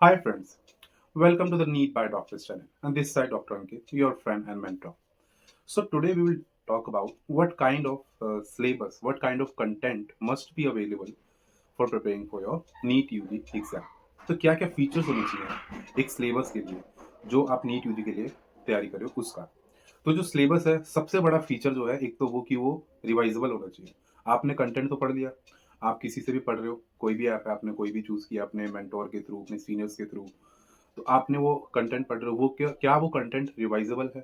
Hi friends, welcome to the Need by Doctors channel. And this side Dr. Ankit, your friend and mentor. So today we will talk about what kind of syllabus, what kind of content must be available for preparing for your NEET UG exam. तो क्या क्या features होने चाहिए एक syllabus के लिए जो आप नीट यूजी के लिए तैयारी कर रहे हो उसका। तो जो सिलेबस है सबसे बड़ा फीचर जो है एक तो वो कि वो रिवाइजेबल होना चाहिए। आपने कंटेंट तो पढ़ लिया, आप किसी से भी पढ़ रहे हो, कोई भी ऐप है आपने कोई भी चूज किया अपने मेंटोर के थ्रू अपने सीनियर्स के थ्रू, तो आपने वो कंटेंट पढ़ रहे हो वो क्या वो कंटेंट रिवाइजेबल है?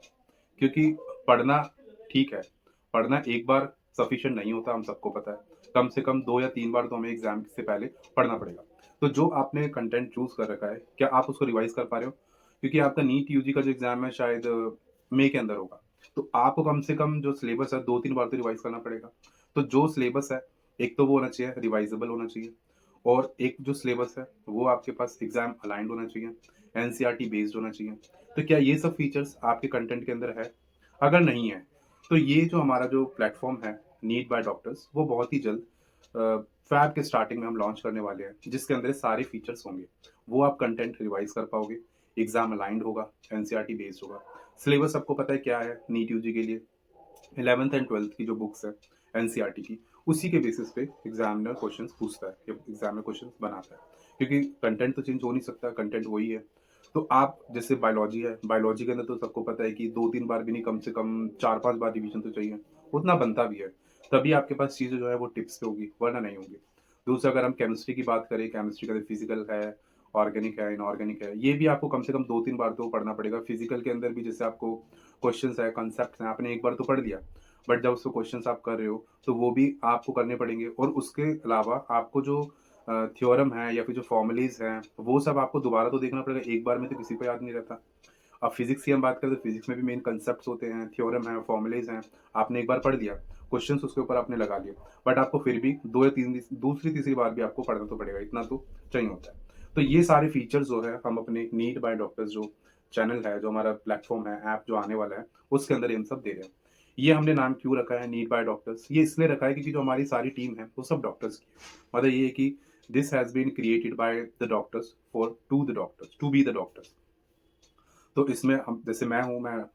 क्योंकि पढ़ना ठीक है, पढ़ना एक बार सफिशिएंट नहीं होता, हम सबको पता है। कम से कम 2 या 3 बार तो हमें एग्ज़ाम से पहले पढ़ना पड़ेगा। तो जो आपने कंटेंट चूज़ कर रखा है, क्या आप उसको रिवाइज़ कर पा रहे हो? क्योंकि आपका नीट यूजी का जो एग्ज़ाम है शायद मई के अंदर होगा। तो आपको कम से कम जो सिलेबस है 2-3 बार तो रिवाइज़ करना पड़ेगा। तो जो सिलेबस है, एक तो वो होना चाहिए रिवाइज़ेबल होना चाहिए और एक जो सिलेबस है, वो आपके पास एग्ज़ाम अलाइन्ड होना चाहिए, एनसीईआरटी बेस्ड होना चाहिए। तो क्या ये सब फीचर्स आपके कंटेंट के अंदर है? अगर नहीं है, तो ये जो हमारा जो प्लेटफ़ॉर्म है, नीट बाय डॉक्टर्स, वो बहुत ही जल्द फ़ैब के स्टार्टिंग में हम लॉन्च करने वाले हैं, जिसके अंदर ये सारे फीचर्स होंगे। वो आप कंटेंट रिवाइज़ कर पाओगे, एग्ज़ाम अलाइन्ड होगा, एनसीईआरटी बेस्ड होगा। सिलेबस सबको पता है क्या है नीट यूजी के लिए, 11th एंड 12th की जो बुक्स है एनसीईआरटी की, उसी के बेसिस पे एग्जामिनर क्वेश्चंस पूछता है या एग्जामिनर क्वेश्चंस बनाता है। क्योंकि कंटेंट तो चेंज हो नहीं सकता, कंटेंट वही है। तो आप जैसे बायोलॉजी है, बायोलॉजी के अंदर तो सबको पता है कि 2-3 बार भी नहीं, कम से कम 4-5 बार रिवीजन तो चाहिए, उतना बनता भी है। तभी आपके पास चीज़ें जो है वो टिप्स पे होगी, वरना नहीं होगी। दूसरा अगर हम केमिस्ट्री की बात करें, केमिस्ट्री का फिजिकल है, ऑर्गेनिक है, इनऑर्गेनिक है, ये भी आपको कम से कम 2-3 बार तो पढ़ना पड़ेगा। फिजिकल के अंदर भी जैसे आपको क्वेश्चंस है, कॉन्सेप्ट्स हैं, आपने एक बार तो पढ़ लिया, बट जब उसको क्वेश्चंस आप कर रहे हो तो वो भी आपको करने पड़ेंगे और उसके अलावा आपको जो थ्योरम है या फिर जो फॉर्मुलेज हैं वो सब आपको दोबारा तो देखना पड़ेगा, एक बार में तो किसी को याद नहीं रहता। अब फिजिक्स की हम बात करें तो फिजिक्स में भी मेन कंसेप्ट होते हैं, थ्योरम है, फॉर्मुलेज हैं, आपने एक बार पढ़ लिया, क्वेश्चंस उसके ऊपर आपने लगा लिए, बट आपको फिर भी दो या तीन दूसरी तीसरी बार भी आपको पढ़ना तो पड़ेगा, इतना तो चाहिए होता है। तो ये सारे फीचर्स जो है हम अपने नीट बाय डॉक्टर्स जो चैनल है, जो हमारा प्लेटफॉर्म है, ऐप जो आने वाला है, उसके अंदर हम सब दे रहे हैं। ये हमने नाम क्यों रखा है नीट बाय डॉक्टर्स? ये इसलिए रखा है क्योंकि जो हमारी सारी टीम है वो सब डॉक्टर्स की है। मतलब ये है कि this has been created by the doctors for to the doctors to be the doctors. तो इसमें हम जैसे मैं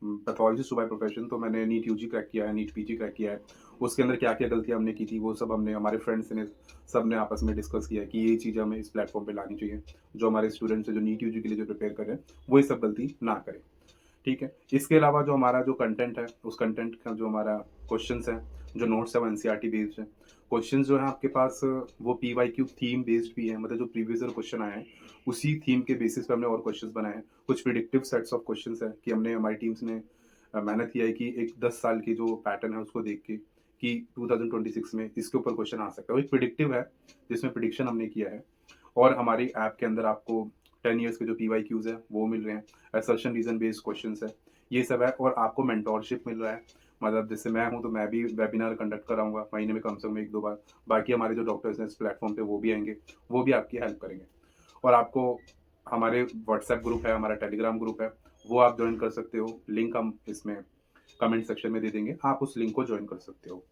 पैथोलॉजिस्ट हूँ बाय प्रोफेशन, तो मैंने नीट यूजी क्रैक किया है, नीट पीजी क्रैक किया है। उसके अंदर क्या क्या गलतियाँ हमने की थी वो सब हमने हमारे फ्रेंड्स ने सब ने आपस में डिस्कस किया कि ये चीज़ हमें इस प्लेटफॉर्म पे लानी चाहिए, जो हमारे स्टूडेंट्स हैं जो नीट यूजी के लिए जो प्रिपेयर कर रहे हैं वो ये सब गलती ना करें। ठीक है। इसके अलावा जो हमारा जो कंटेंट है, उस कंटेंट का जो हमारा क्वेश्चंस हैं, जो नोट्स है वो एनसीईआरटी बेस्ड है। क्वेश्चंस जो है आपके पास वो पीवाईक्यू थीम बेस्ड भी है, मतलब जो प्रीवियस ईयर क्वेश्चन आए हैं उसी थीम के बेसिस पे हमने और क्वेश्चंस बनाए हैं। कुछ प्रिडिक्टिव सेट्स ऑफ क्वेश्चंस है कि हमने हमारी टीम्स ने मेहनत किया है कि एक 10 साल की जो पैटर्न है उसको देख के कि 2026 में इसके ऊपर क्वेश्चन आ सकता है। वो एक प्रिडिक्टिव है जिसमें प्रिडिक्शन हमने किया है। और हमारी ऐप के अंदर आपको 10 ईयर्स के जो पीवाईक्यूज है वो मिल रहे हैं, असर्शन रीजन बेस्ड क्वेश्चंस है, ये सब है। और आपको मेंटोरशिप मिल रहा है, मतलब जैसे मैं हूँ तो मैं भी वेबिनार कंडक्ट कराऊंगा महीने में कम से कम 1-2 बार। बाकी हमारे जो डॉक्टर्स हैं इस प्लेटफॉर्म पे वो भी आएंगे, वो भी आपकी हेल्प करेंगे। और आपको हमारे व्हाट्सएप ग्रुप है, हमारा टेलीग्राम ग्रुप है, वो आप ज्वाइन कर सकते हो। लिंक हम इसमें कमेंट सेक्शन में दे देंगे, आप उस लिंक को ज्वाइन कर सकते हो।